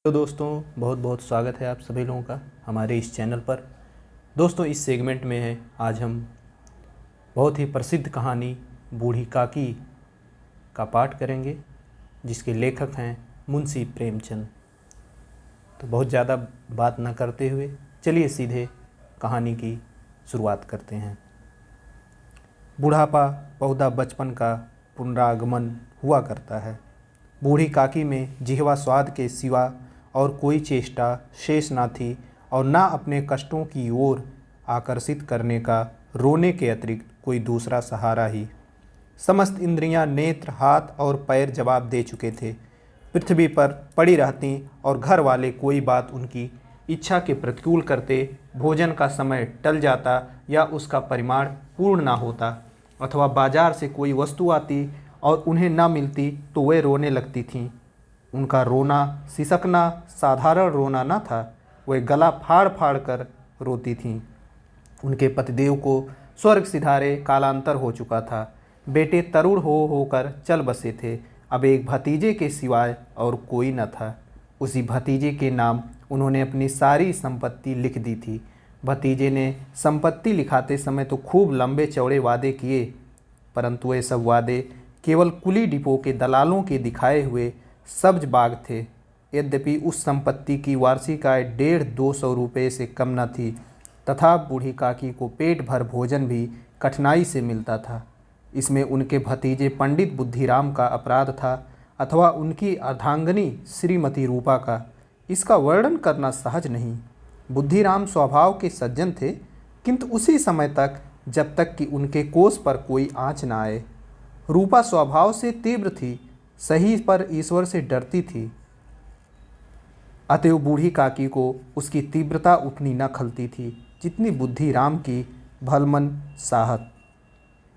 तो दोस्तों बहुत बहुत स्वागत है आप सभी लोगों का हमारे इस चैनल पर। दोस्तों इस सेगमेंट में है आज हम बहुत ही प्रसिद्ध कहानी बूढ़ी काकी का पाठ करेंगे, जिसके लेखक हैं मुंशी प्रेमचंद। तो बहुत ज़्यादा बात न करते हुए चलिए सीधे कहानी की शुरुआत करते हैं। बुढ़ापा बहुधा बचपन का पुनरागमन हुआ करता है। बूढ़ी काकी में जिह्वा स्वाद के सिवा और कोई चेष्टा शेष ना थी और ना अपने कष्टों की ओर आकर्षित करने का रोने के अतिरिक्त कोई दूसरा सहारा ही। समस्त इंद्रियां, नेत्र, हाथ और पैर जवाब दे चुके थे। पृथ्वी पर पड़ी रहती और घर वाले कोई बात उनकी इच्छा के प्रतिकूल करते, भोजन का समय टल जाता या उसका परिमाण पूर्ण ना होता, अथवा बाजार से कोई वस्तु आती और उन्हें न मिलती तो वे रोने लगती थीं। उनका रोना सिसकना साधारण रोना न था, वे गला फाड़ फाड़ कर रोती थीं। उनके पतिदेव को स्वर्ग सिधारे कालांतर हो चुका था। बेटे तरुण होकर चल बसे थे। अब एक भतीजे के सिवाय और कोई न था। उसी भतीजे के नाम उन्होंने अपनी सारी संपत्ति लिख दी थी। भतीजे ने संपत्ति लिखाते समय तो खूब लंबे चौड़े वादे किए, परंतु वे सब वादे केवल कुली डिपो के दलालों के दिखाए हुए सब्ज बाग थे। यद्यपि उस संपत्ति की वार्षिक आय 150-200 रुपये से कम न थी, तथा बूढ़ी काकी को पेट भर भोजन भी कठिनाई से मिलता था। इसमें उनके भतीजे पंडित बुद्धिराम का अपराध था अथवा उनकी अर्धांगिनी श्रीमती रूपा का। इसका वर्णन करना सहज नहीं। बुद्धिराम स्वभाव के सज्जन थे, किंतु उसी समय तक जब तक कि उनके कोष पर कोई आँच न आए। रूपा स्वभाव से तीव्र थी, सही पर ईश्वर से डरती थी। अतएव बूढ़ी काकी को उसकी तीव्रता उतनी न खलती थी जितनी बुद्धिराम की भलमन साहत।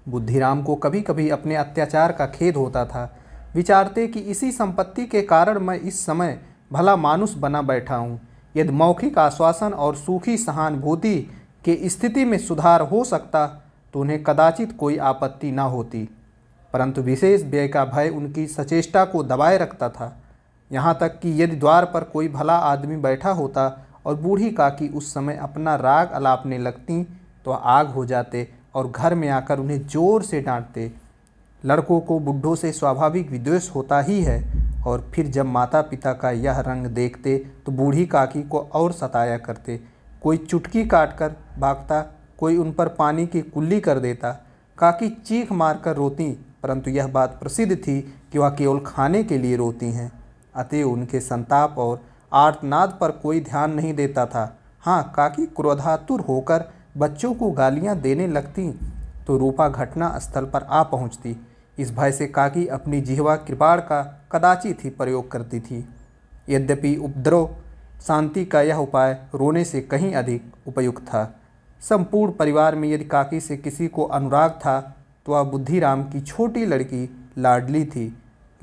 बुद्धिराम को कभी कभी अपने अत्याचार का खेद होता था। विचारते कि इसी संपत्ति के कारण मैं इस समय भला मानुष बना बैठा हूँ। यदि मौखिक आश्वासन और सूखी सहानुभूति के स्थिति में सुधार हो सकता तो उन्हें कदाचित कोई आपत्ति न होती, परंतु विशेष व्यय का भय उनकी सचेष्टा को दबाए रखता था। यहाँ तक कि यदि द्वार पर कोई भला आदमी बैठा होता और बूढ़ी काकी उस समय अपना राग अलापने लगती तो आग हो जाते और घर में आकर उन्हें जोर से डांटते। लड़कों को बुढ़ों से स्वाभाविक विद्वेष होता ही है, और फिर जब माता पिता का यह रंग देखते तो बूढ़ी काकी को और सताया करते। कोई चुटकी काटकर भागता, कोई उन पर पानी की कुल्ली कर देता। काकी चीख मारकर रोती, परंतु यह बात प्रसिद्ध थी कि वह केवल खाने के लिए रोती हैं। अतएव उनके संताप और आर्तनाद पर कोई ध्यान नहीं देता था। हाँ, काकी क्रोधातुर होकर बच्चों को गालियां देने लगती तो रूपा घटना स्थल पर आ पहुंचती। इस भय से काकी अपनी जिह्वा कृपाण का कदाचित ही प्रयोग करती थी। यद्यपि उपद्रव शांति का यह उपाय रोने से कहीं अधिक उपयुक्त था। संपूर्ण परिवार में यदि काकी से किसी को अनुराग था तो वह बुद्धिराम की छोटी लड़की लाडली थी।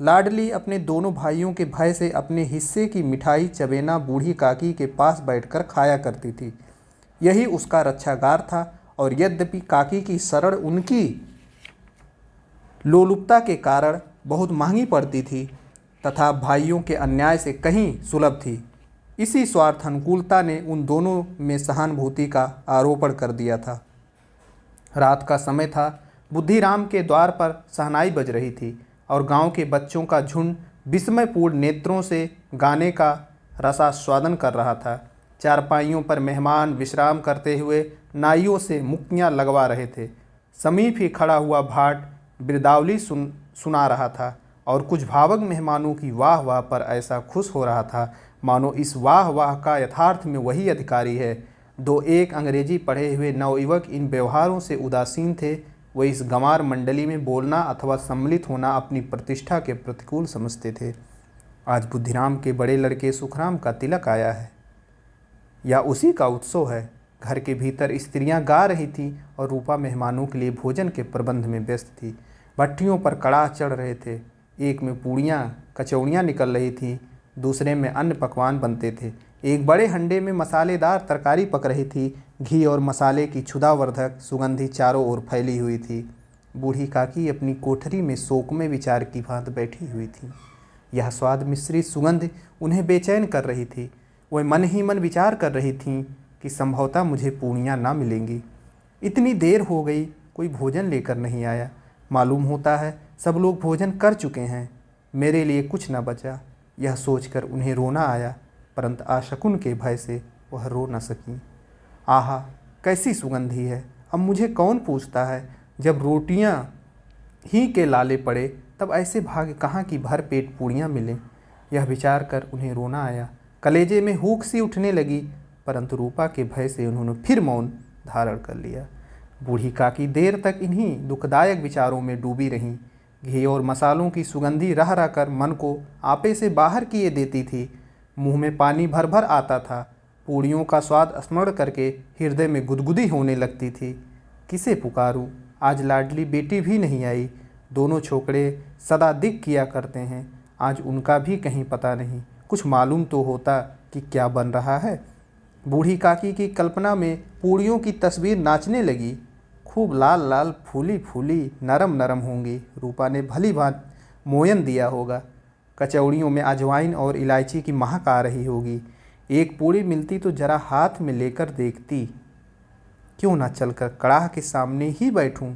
लाडली अपने दोनों भाइयों के भय से अपने हिस्से की मिठाई चबेना बूढ़ी काकी के पास बैठकर खाया करती थी। यही उसका रक्षागार था, और यद्यपि काकी की शरण उनकी लोलुपता के कारण बहुत महंगी पड़ती थी तथा भाइयों के अन्याय से कहीं सुलभ थी, इसी स्वार्थ अनुकूलता ने उन दोनों में सहानुभूति का आरोपण कर दिया था। रात का समय था। बुद्धिराम के द्वार पर शहनाई बज रही थी और गांव के बच्चों का झुंड विस्मयपूर्ण नेत्रों से गाने का रसास्वादन कर रहा था। चारपाइयों पर मेहमान विश्राम करते हुए नाइयों से मुक्तियाँ लगवा रहे थे। समीप ही खड़ा हुआ भाट बिरदावली सुना रहा था और कुछ भावुक मेहमानों की वाह वाह पर ऐसा खुश हो रहा था मानो इस वाह वाह का यथार्थ में वही अधिकारी है। दो एक अंग्रेजी पढ़े हुए नवयुवक इन व्यवहारों से उदासीन थे। वे इस गंवार मंडली में बोलना अथवा सम्मिलित होना अपनी प्रतिष्ठा के प्रतिकूल समझते थे। आज बुद्धिराम के बड़े लड़के सुखराम का तिलक आया है या उसी का उत्सव है। घर के भीतर स्त्रियां गा रही थीं और रूपा मेहमानों के लिए भोजन के प्रबंध में व्यस्त थी। भट्टियों पर कड़ाह चढ़ रहे थे। एक में पूड़ियाँ कचौड़ियाँ निकल रही थीं, दूसरे में अन्य पकवान बनते थे। एक बड़े हंडे में मसालेदार तरकारी पक रही थी। घी और मसाले की क्षुधावर्धक सुगंधी चारों ओर फैली हुई थी। बूढ़ी काकी अपनी कोठरी में शोक में विचार की भांति बैठी हुई थी। यह स्वाद मिश्रित सुगंध उन्हें बेचैन कर रही थी। वह मन ही मन विचार कर रही थीं कि संभवतः मुझे पूर्णिया ना मिलेंगी। इतनी देर हो गई, कोई भोजन लेकर नहीं आया। मालूम होता है सब लोग भोजन कर चुके हैं, मेरे लिए कुछ न बचा। यह सोचकर उन्हें रोना आया, परंतु आशकुन के भय से वह रो न सकीं। आहा, कैसी सुगंधी है! अब मुझे कौन पूछता है, जब रोटियां ही के लाले पड़े तब ऐसे भाग्य कहाँ की भर पेट पूड़ियाँ मिलें। यह विचार कर उन्हें रोना आया। कलेजे में हुक सी उठने लगी, परंतु रूपा के भय से उन्होंने फिर मौन धारण कर लिया। बूढ़ी काकी देर तक इन्हीं दुखदायक विचारों में डूबी रहीं। घी और मसालों की सुगंधी रह रह कर मन को आपे से बाहर किए देती थी। मुंह में पानी भर भर आता था। पूड़ियों का स्वाद स्मरण करके हृदय में गुदगुदी होने लगती थी। किसे पुकारूं? आज लाडली बेटी भी नहीं आई। दोनों छोकरे सदा दिक किया करते हैं, आज उनका भी कहीं पता नहीं। कुछ मालूम तो होता कि क्या बन रहा है। बूढ़ी काकी की कल्पना में पूड़ियों की तस्वीर नाचने लगी। खूब लाल लाल फूली फूली नरम नरम होंगी। रूपा ने भली भांत मोयन दिया होगा। कचौड़ियों में अजवाइन और इलायची की महक आ रही होगी। एक पूड़ी मिलती तो जरा हाथ में लेकर देखती। क्यों ना चलकर कड़ाह के सामने ही बैठूं?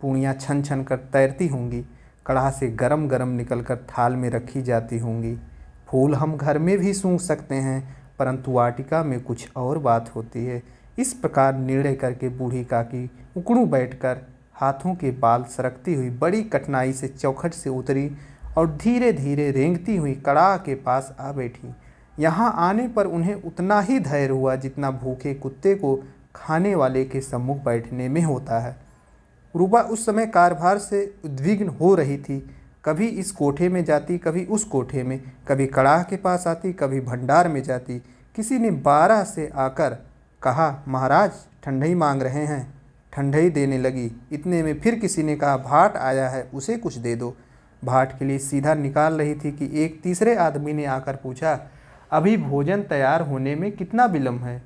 पूड़ियाँ छन छन कर तैरती होंगी, कड़ाह से गरम गरम निकलकर थाल में रखी जाती होंगी। फूल हम घर में भी सूंघ सकते हैं, परंतु वाटिका में कुछ और बात होती है। इस प्रकार निर्णय करके बूढ़ी काकी उकड़ू बैठकर हाथों के बाल सरकती हुई बड़ी कठिनाई से चौखट से उतरी और धीरे धीरे रेंगती हुई कड़ाह के पास आ बैठी। यहाँ आने पर उन्हें उतना ही धैर्य हुआ जितना भूखे कुत्ते को खाने वाले के सम्मुख बैठने में होता है। रूपा उस समय कार्यभार से उद्विग्न हो रही थी। कभी इस कोठे में जाती, कभी उस कोठे में, कभी कड़ाह के पास आती, कभी भंडार में जाती। किसी ने 12 से आकर कहा, महाराज ठंडई मांग रहे हैं। ठंडई देने लगी। इतने में फिर किसी ने कहा, भाट आया है, उसे कुछ दे दो। भाट के लिए सीधा निकाल रही थी कि एक तीसरे आदमी ने आकर पूछा, अभी भोजन तैयार होने में कितना विलम्ब है?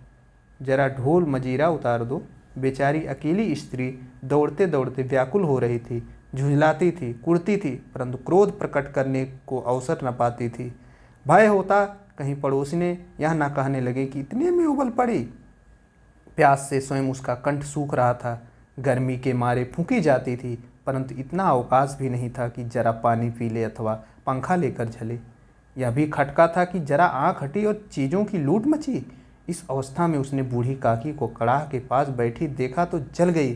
जरा ढोल मजीरा उतार दो। बेचारी अकेली स्त्री दौड़ते दौड़ते व्याकुल हो रही थी, झुंझलाती थी, कुड़ती थी, परंतु क्रोध प्रकट करने को अवसर न पाती थी। भय होता कहीं पड़ोसिने यह न कहने लगे कि इतने में उबल पड़ी। प्यास से स्वयं उसका कंठ सूख रहा था। गर्मी के मारे फूंकी जाती थी, परंतु इतना अवकाश भी नहीं था कि जरा पानी पी ले अथवा पंखा लेकर झले। यह भी खटका था कि जरा आँख हटी और चीज़ों की लूट मची। इस अवस्था में उसने बूढ़ी काकी को कड़ाह के पास बैठी देखा तो जल गई।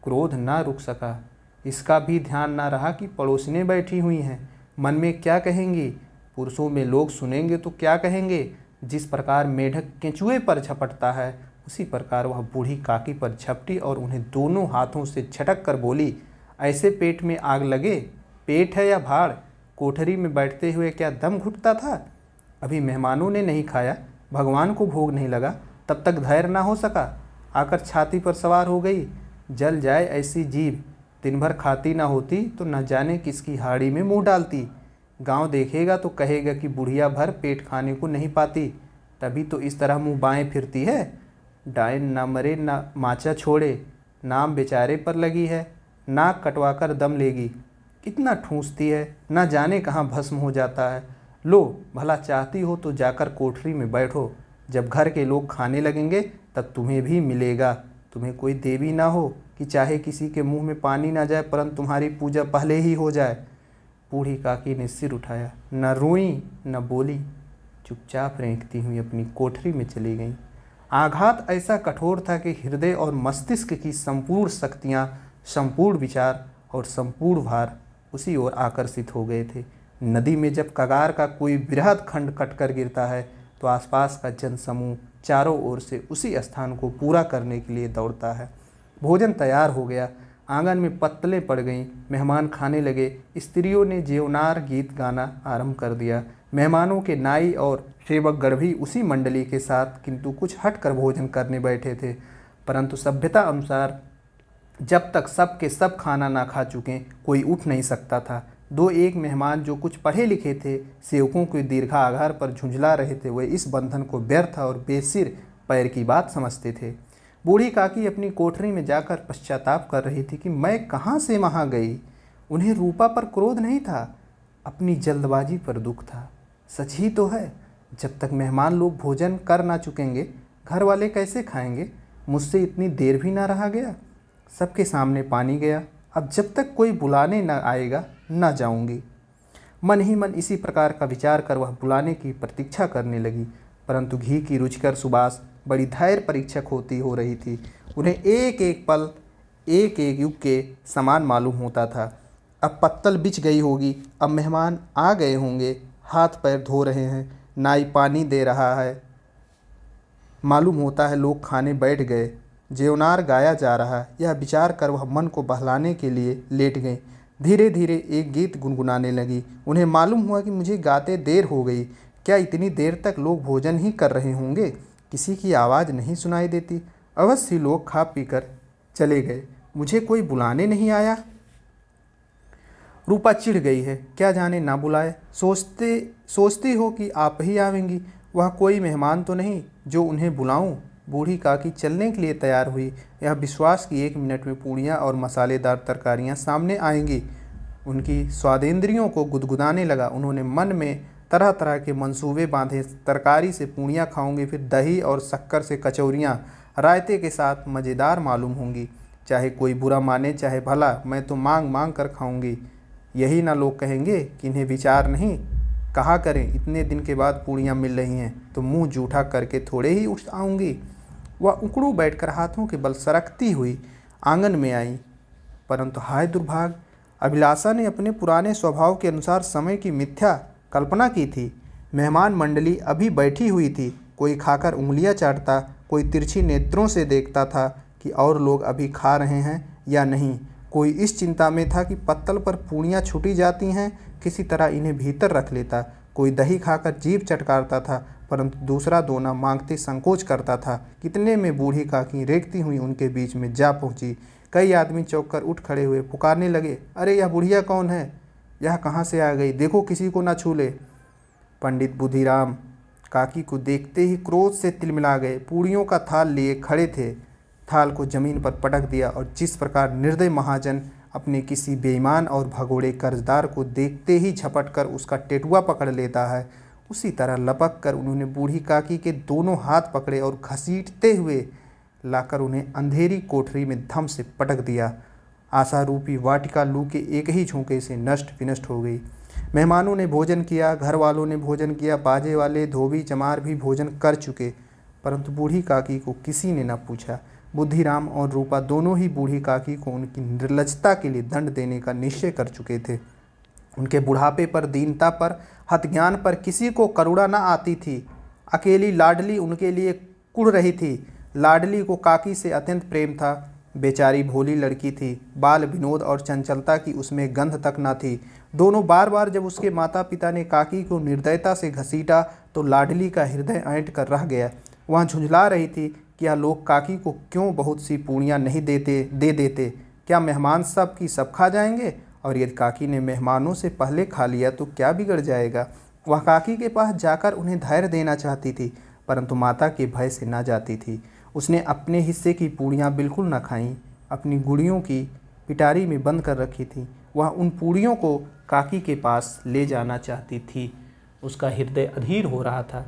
क्रोध ना रुक सका। इसका भी ध्यान ना रहा कि पड़ोसिने बैठी हुई हैं। मन में क्या कहेंगी? पुरुषों में लोग सुनेंगे तो क्या कहेंगे? जिस प्रकार मेढक केंचुए पर झपटता है, उसी प्रकार वह बूढ़ी काकी पर झपटी और उन्हें दोनों हाथों से झटक कर बोली, ऐसे पेट में आग लगे? पेट है या भाड़? कोठरी में बैठते हुए क्या दम घुटता था? अभी मेहमानों ने नहीं खाया, भगवान को भोग नहीं लगा, तब तक धैर्य ना हो सका। आकर छाती पर सवार हो गई। जल जाए ऐसी जीभ, दिन भर खाती ना होती तो न जाने किसकी हाड़ी में मुंह डालती। गांव देखेगा तो कहेगा कि बुढ़िया भर पेट खाने को नहीं पाती, तभी तो इस तरह मुंह बाएं फिरती है। डायन ना मरे ना माचा छोड़े, नाम बेचारे पर लगी है, नाक कटवाकर दम लेगी। इतना ठूंसती है, ना जाने कहाँ भस्म हो जाता है। लो, भला चाहती हो तो जाकर कोठरी में बैठो। जब घर के लोग खाने लगेंगे तब तुम्हें भी मिलेगा। तुम्हें कोई देवी ना हो कि चाहे किसी के मुंह में पानी ना जाए, परंतु तुम्हारी पूजा पहले ही हो जाए। बूढ़ी काकी ने सिर उठाया, न रोई न बोली, चुपचाप रेंकती हुई अपनी कोठरी में चली गई। आघात ऐसा कठोर था कि हृदय और मस्तिष्क की संपूर्ण शक्तियाँ, संपूर्ण विचार और संपूर्ण भार उसी ओर आकर्षित हो गए थे। नदी में जब कगार का कोई बृहद खंड कटकर गिरता है तो आसपास का जनसमूह चारों ओर से उसी स्थान को पूरा करने के लिए दौड़ता है। भोजन तैयार हो गया। आंगन में पत्तलें पड़ गईं। मेहमान खाने लगे। स्त्रियों ने जेवनार गीत गाना आरंभ कर दिया। मेहमानों के नाई और सेवकगण भी उसी मंडली के साथ किंतु कुछ हट कर भोजन करने बैठे थे, परंतु सभ्यता अनुसार जब तक सब के सब खाना ना खा चुके कोई उठ नहीं सकता था। दो एक मेहमान जो कुछ पढ़े लिखे थे, सेवकों के दीर्घाधार पर झुंझला रहे थे, वे इस बंधन को व्यर्थ और बेसिर पैर की बात समझते थे। बूढ़ी काकी अपनी कोठरी में जाकर पश्चाताप कर रही थी कि मैं कहाँ से वहाँ गई। उन्हें रूपा पर क्रोध नहीं था, अपनी जल्दबाजी पर दुख था। सच ही तो है, जब तक मेहमान लोग भोजन कर ना चुकेंगे घर वाले कैसे खाएंगे। मुझसे इतनी देर भी ना रहा गया। सबके सामने पानी गया। अब जब तक कोई बुलाने न आएगा न जाऊंगी। मन ही मन इसी प्रकार का विचार कर वह बुलाने की प्रतीक्षा करने लगी। परंतु घी की रुचिकर सुबास बड़ी धैर्य परीक्षक होती हो रही थी। उन्हें एक एक पल एक एक युग के समान मालूम होता था। अब पत्तल बिछ गई होगी, अब मेहमान आ गए होंगे, हाथ पैर धो रहे हैं, नाई पानी दे रहा है, मालूम होता है लोग खाने बैठ गए, जेवनार गाया जा रहा है। यह विचार कर वह मन को बहलाने के लिए लेट गई। धीरे धीरे एक गीत गुनगुनाने लगी। उन्हें मालूम हुआ कि मुझे गाते देर हो गई। क्या इतनी देर तक लोग भोजन ही कर रहे होंगे? किसी की आवाज़ नहीं सुनाई देती। अवश्य लोग खा पी कर चले गए, मुझे कोई बुलाने नहीं आया। रूपा चिढ़ गई है, क्या जाने ना बुलाए। सोचती हो कि आप ही आवेंगी। वह कोई मेहमान तो नहीं जो उन्हें बुलाऊं। बूढ़ी काकी चलने के लिए तैयार हुई। यह विश्वास कि 1 मिनट में पूड़ियाँ और मसालेदार तरकारियाँ सामने आएंगी उनकी स्वादेंद्रियों को गुदगुदाने लगा। उन्होंने मन में तरह तरह के मंसूबे बांधे। तरकारी से पूड़ियाँ खाऊंगी, फिर दही और शक्कर से कचौरियाँ रायते के साथ मज़ेदार मालूम होंगी। चाहे कोई बुरा माने चाहे भला, मैं तो मांग मांग कर खाऊंगी। यही ना लोग कहेंगे कि इन्हें विचार नहीं। कहा करें, इतने दिन के बाद पूड़ियाँ मिल रही हैं तो मुंह जूठा करके थोड़े ही उठ आऊँगी। वह उकड़ू बैठकर हाथों के बल सरकती हुई आंगन में आई। परंतु हाय दुर्भाग्य, अभिलाषा ने अपने पुराने स्वभाव के अनुसार समय की मिथ्या कल्पना की थी। मेहमान मंडली अभी बैठी हुई थी। कोई खाकर उंगलियां चाटता, कोई तिरछी नेत्रों से देखता था कि और लोग अभी खा रहे हैं या नहीं। कोई इस चिंता में था कि पत्तल पर पूड़ियाँ छूटी जाती हैं, किसी तरह इन्हें भीतर रख लेता। कोई दही खाकर जीभ चटकारता था, परंतु दूसरा दोना मांगते संकोच करता था। कितने में बूढ़ी काकी रेंगती हुई उनके बीच में जा पहुंची। कई आदमी चौंक कर उठ खड़े हुए, पुकारने लगे, अरे यह बुढ़िया कौन है? यह कहाँ से आ गई? देखो किसी को ना छू ले। पंडित बुद्धिराम काकी को देखते ही क्रोध से तिलमिला गए। पूड़ियों का थाल लिए खड़े थे। थाल को जमीन पर पटक दिया और जिस प्रकार निर्दय महाजन अपने किसी बेईमान और भगोड़े कर्जदार को देखते ही झपट कर उसका टेटुआ पकड़ लेता है, उसी तरह लपक कर उन्होंने बूढ़ी काकी के दोनों हाथ पकड़े और घसीटते हुए लाकर उन्हें अंधेरी कोठरी में धम से पटक दिया। आशारूपी वाटिका लू के एक ही झोंके से नष्ट विनष्ट हो गई। मेहमानों ने भोजन किया, घर वालों ने भोजन किया, बाजे वाले धोबी चमार भी भोजन कर चुके, परंतु बूढ़ी काकी को किसी ने न पूछा। बुद्धिराम और रूपा दोनों ही बूढ़ी काकी को उनकी निर्लजता के लिए दंड देने का निश्चय कर चुके थे। उनके बुढ़ापे पर, दीनता पर, हतज्ञान पर किसी को करुणा न आती थी। अकेली लाडली उनके लिए कुढ़ रही थी। लाडली को काकी से अत्यंत प्रेम था। बेचारी भोली लड़की थी। बाल विनोद और चंचलता की उसमें गंध तक न थी। दोनों बार बार जब उसके माता पिता ने काकी को निर्दयता से घसीटा तो लाडली का हृदय ऐंठ कर रह गया। वह झुंझला रही थी कि यह लोग काकी को क्यों बहुत सी पूड़ियाँ नहीं दे देते। क्या मेहमान सब की सब खा जाएंगे? और यदि काकी ने मेहमानों से पहले खा लिया तो क्या बिगड़ जाएगा? वह काकी के पास जाकर उन्हें धैर्य देना चाहती थी, परंतु माता के भय से ना जाती थी। उसने अपने हिस्से की पूड़ियाँ बिल्कुल न खाईं। अपनी गुड़ियों की पिटारी में बंद कर रखी थी। वह उन पूड़ियों को काकी के पास ले जाना चाहती थी। उसका हृदय अधीर हो रहा था।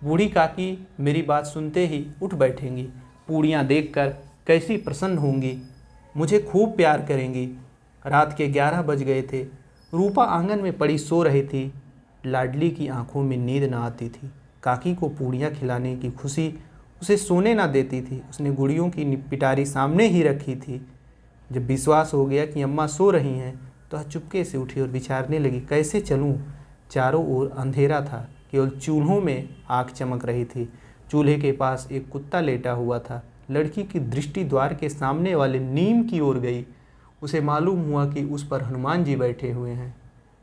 बूढ़ी काकी मेरी बात सुनते ही उठ बैठेंगी। पूड़ियाँ देखकर कैसी प्रसन्न होंगी, मुझे खूब प्यार करेंगी। रात के 11 बज गए थे। रूपा आंगन में पड़ी सो रही थी। लाडली की आंखों में नींद न आती थी। काकी को पूड़ियाँ खिलाने की खुशी उसे सोने ना देती थी। उसने गुड़ियों की पिटारी सामने ही रखी थी। जब विश्वास हो गया कि अम्मा सो रही हैं तो वह चुपके से उठी और विचारने लगी, कैसे चलूँ? चारों ओर अंधेरा था, केवल चूल्हों में आग चमक रही थी। चूल्हे के पास एक कुत्ता लेटा हुआ था। लड़की की दृष्टि द्वार के सामने वाले नीम की ओर गई। उसे मालूम हुआ कि उस पर हनुमान जी बैठे हुए हैं।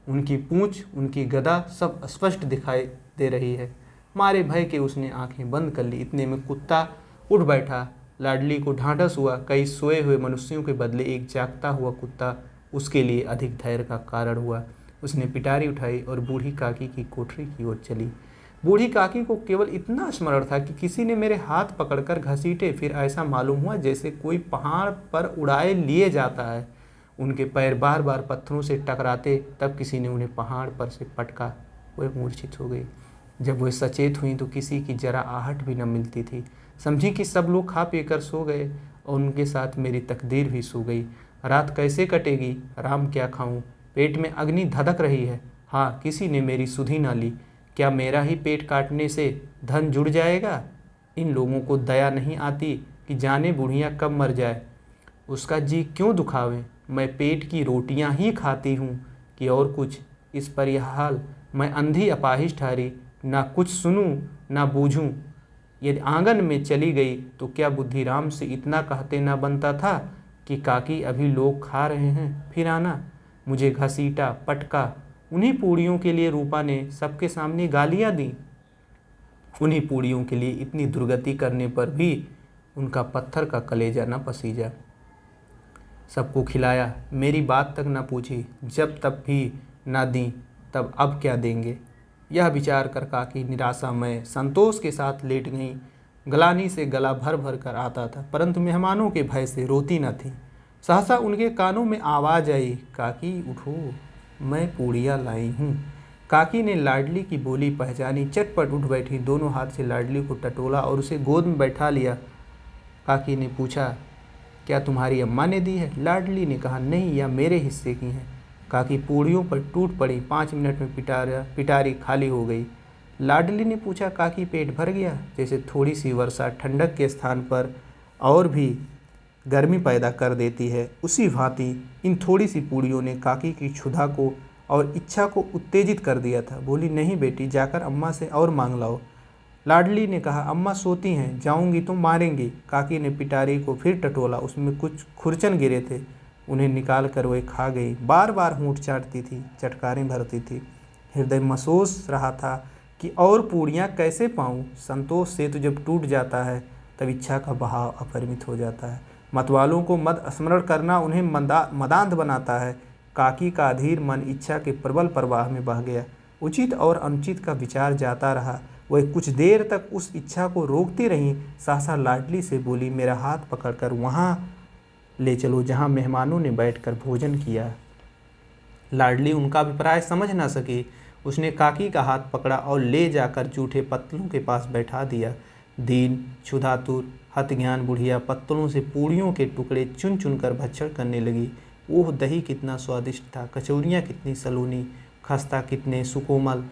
उनकी पूंछ, उनकी गदा सब स्पष्ट दिखाई दे रही है। मारे भय के उसने आंखें बंद कर ली। इतने में कुत्ता उठ बैठा। लाडली को ढांढस हुआ। कई सोए हुए मनुष्यों के बदले एक जागता हुआ कुत्ता उसके लिए अधिक धैर्य का कारण हुआ। उसने पिटारी उठाई और बूढ़ी काकी की कोठरी की ओर चली। बूढ़ी काकी को केवल इतना स्मरण था कि किसी ने मेरे हाथ पकड़कर घसीटे। फिर ऐसा मालूम हुआ जैसे कोई पहाड़ पर उड़ाए लिए जाता है। उनके पैर बार बार पत्थरों से टकराते, तब किसी ने उन्हें पहाड़ पर से पटका। वह मूर्छित हो गई। जब वह सचेत हुई तो किसी की जरा आहट भी न मिलती थी। समझी कि सब लोग खा पी कर सो गए और उनके साथ मेरी तकदीर भी सो गई। रात कैसे कटेगी, राम क्या खाऊं, पेट में अग्नि धधक रही है। हाँ, किसी ने मेरी सुधि ना ली। क्या मेरा ही पेट काटने से धन जुड़ जाएगा? इन लोगों को दया नहीं आती कि जाने बुढ़ियाँ कब मर जाए, उसका जी क्यों दुखावे। मैं पेट की रोटियां ही खाती हूँ कि और कुछ। इस पर यह हाल, मैं अंधी अपाहिज ठहरी, ना कुछ सुनूं ना बूझूं। यदि आंगन में चली गई तो क्या बुद्धिराम से इतना कहते ना बनता था कि काकी अभी लोग खा रहे हैं, फिर आना। मुझे घसीटा, पटका। उन्हीं पूड़ियों के लिए रूपा ने सबके सामने गालियाँ दी। उन्हीं पूड़ियों के लिए इतनी दुर्गति करने पर भी उनका पत्थर का कलेजा न पसीजा। सबको खिलाया, मेरी बात तक न पूछी। जब तब भी न दी, तब अब क्या देंगे। यह विचार कर काकी निराशामय संतोष के साथ लेट गई। गलानी से गला भर भर कर आता था, परंतु मेहमानों के भय से रोती न थी। सहसा उनके कानों में आवाज़ आई, काकी उठो, मैं पूड़ियाँ लाई हूँ। काकी ने लाडली की बोली पहचानी, चटपट उठ बैठी, दोनों हाथ से लाडली को टटोला और उसे गोद में बैठा लिया। काकी ने पूछा, क्या तुम्हारी अम्मा ने दी है? लाडली ने कहा, नहीं, यह मेरे हिस्से की हैं। काकी पूड़ियों पर टूट पड़ी। 5 मिनट में पिटारी खाली हो गई। लाडली ने पूछा, काकी पेट भर गया? जैसे थोड़ी सी वर्षा ठंडक के स्थान पर और भी गर्मी पैदा कर देती है, उसी भांति इन थोड़ी सी पूड़ियों ने काकी की क्षुधा को और इच्छा को उत्तेजित कर दिया था। बोली, नहीं बेटी, जाकर अम्मा से और मांग लाओ। लाडली ने कहा, अम्मा सोती हैं, जाऊंगी तो मारेंगी। काकी ने पिटारी को फिर टटोला, उसमें कुछ खुरचन गिरे थे, उन्हें निकाल कर वह खा गई। बार बार होंठ चाटती थी, चटकारें भरती थी। हृदय महसूस रहा था कि और पूड़ियाँ कैसे पाऊँ। संतोष से तो जब टूट जाता है तब इच्छा का बहाव अपरिमित हो जाता है। मतवालों को मद स्मरण करना उन्हें मदांध बनाता है। काकी का अधीर मन इच्छा के प्रबल प्रवाह में बह गया। उचित और अनुचित का विचार जाता रहा। वह कुछ देर तक उस इच्छा को रोकती रही। सहसा लाडली से बोली, मेरा हाथ पकड़कर वहाँ ले चलो जहाँ मेहमानों ने बैठकर भोजन किया। लाडली उनका अभिप्राय समझ न सकी। उसने काकी का हाथ पकड़ा और ले जाकर जूठे पत्तलों के पास बैठा दिया। दीन, क्षुधातुर, हतज्ञान बुढ़िया पत्तलों से पूड़ियों के टुकड़े चुन चुन कर भक्षण करने लगी। ओह, दही कितना स्वादिष्ट था, कचौरियाँ कितनी सलोनी, खस्ता कितने सुकोमल।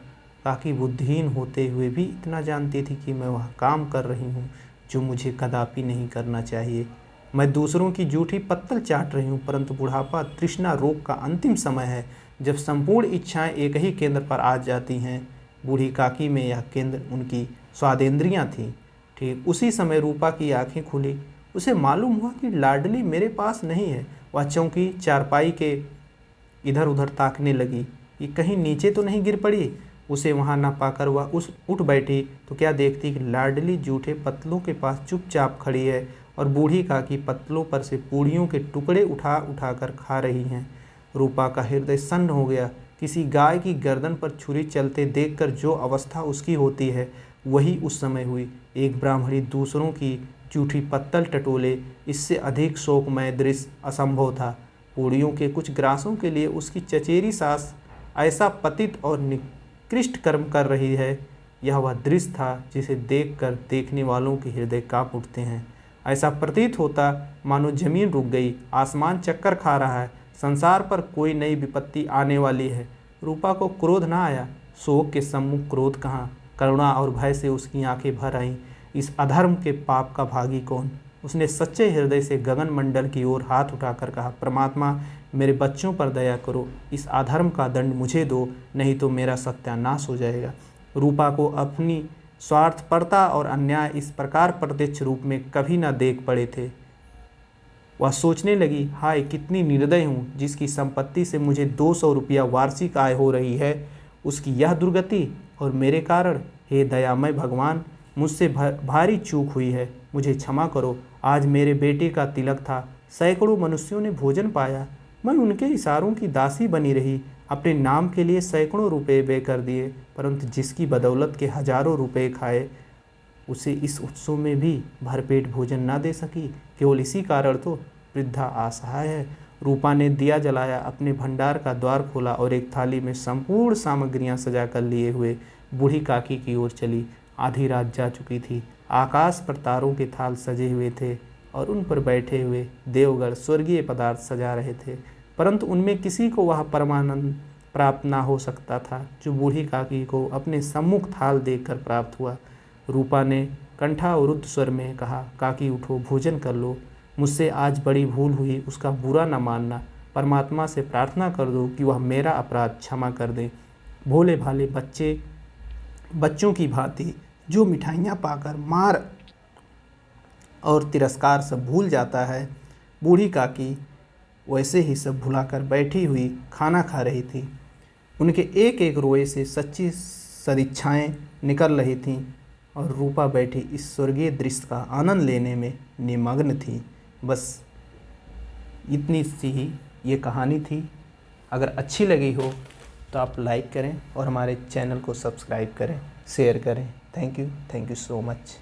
काकी बुद्धिहीन होते हुए भी इतना जानती थी कि मैं वह काम कर रही हूँ जो मुझे कदापि नहीं करना चाहिए। मैं दूसरों की जूठी पत्तल चाट रही हूँ, परंतु बुढ़ापा तृष्णा रोग का अंतिम समय है, जब संपूर्ण इच्छाएं एक ही केंद्र पर आ जाती हैं। बूढ़ी काकी में यह केंद्र उनकी स्वादेंद्रियाँ थीं। ठीक उसी समय रूपा की आंखें खुली। उसे मालूम हुआ कि लाडली मेरे पास नहीं है। वह चौकी चारपाई के इधर उधर ताकने लगी कि कहीं नीचे तो नहीं गिर पड़ी। उसे वहां न पाकर वह उठ बैठी तो क्या देखती कि लाडली जूठे पत्तलों के पास चुपचाप खड़ी है और बूढ़ी काकी पत्तलों पर से पूड़ियों के टुकड़े उठा उठा कर खा रही हैं। रूपा का हृदय सन्न हो गया। किसी गाय की गर्दन पर छुरी चलते देखकर जो अवस्था उसकी होती है, वही उस समय हुई। एक ब्राह्मणी दूसरों की जूठी पत्तल टटोले, इससे अधिक शोकमय दृश्य असंभव था। पूड़ियों के कुछ ग्रासों के लिए उसकी चचेरी सास ऐसा पतित और निकृष्ट कर्म कर रही है, यह वह दृश्य था जिसे देखकर देखने वालों के हृदय कांप उठते हैं। ऐसा प्रतीत होता मानो जमीन रुक गई, आसमान चक्कर खा रहा है, संसार पर कोई नई विपत्ति आने वाली है। रूपा को क्रोध न आया। शोक के सम्मुख क्रोध कहाँ, करुणा और भय से उसकी आंखें भर आईं। इस अधर्म के पाप का भागी कौन? उसने सच्चे हृदय से गगन मंडल की ओर हाथ उठाकर कहा, परमात्मा, मेरे बच्चों पर दया करो, इस अधर्म का दंड मुझे दो, नहीं तो मेरा सत्यानाश हो जाएगा। रूपा को अपनी स्वार्थपरता और अन्याय इस प्रकार प्रत्यक्ष रूप में कभी न देख पड़े थे। वह सोचने लगी, हाय कितनी निर्दय हूँ, जिसकी संपत्ति से मुझे 200 रुपया वार्षिक आय हो रही है, उसकी यह दुर्गति और मेरे कारण। हे दयामय भगवान, मुझसे भारी चूक हुई है, मुझे क्षमा करो। आज मेरे बेटे का तिलक था, सैकड़ों मनुष्यों ने भोजन पाया, मैं उनके इशारों की दासी बनी रही, अपने नाम के लिए सैकड़ों रुपए व्यय कर दिए, परंतु जिसकी बदौलत के हजारों रुपए खाए, उसे इस उत्सव में भी भरपेट भोजन न दे सकी। केवल इसी कारण तो वृद्धा असहाय है रूपा ने दिया जलाया, अपने भंडार का द्वार खोला और एक थाली में संपूर्ण सामग्रियां सजा कर लिए हुए बूढ़ी काकी की ओर चली। आधी रात जा चुकी थी। आकाश पर तारों के थाल सजे हुए थे और उन पर बैठे हुए देवगण स्वर्गीय पदार्थ सजा रहे थे, परंतु उनमें किसी को वह परमानंद प्राप्त ना हो सकता था जो बूढ़ी काकी को अपने सम्मुख थाल देखकर प्राप्त हुआ। रूपा ने कंठावरुद्ध स्वर में कहा, काकी उठो, भोजन कर लो। मुझसे आज बड़ी भूल हुई, उसका बुरा न मानना। परमात्मा से प्रार्थना कर दो कि वह मेरा अपराध क्षमा कर दे। भोले भाले बच्चों की भांति जो मिठाइयाँ पाकर मार और तिरस्कार सब भूल जाता है, बूढ़ी काकी वैसे ही सब भुलाकर बैठी हुई खाना खा रही थी। उनके एक एक रोए से सच्ची सदिच्छाएं निकल रही थीं और रूपा बैठी इस स्वर्गीय दृश्य का आनंद लेने में निमग्न थी। बस इतनी सी ही ये कहानी थी। अगर अच्छी लगी हो तो आप लाइक करें और हमारे चैनल को सब्सक्राइब करें, शेयर करें। Thank you so much.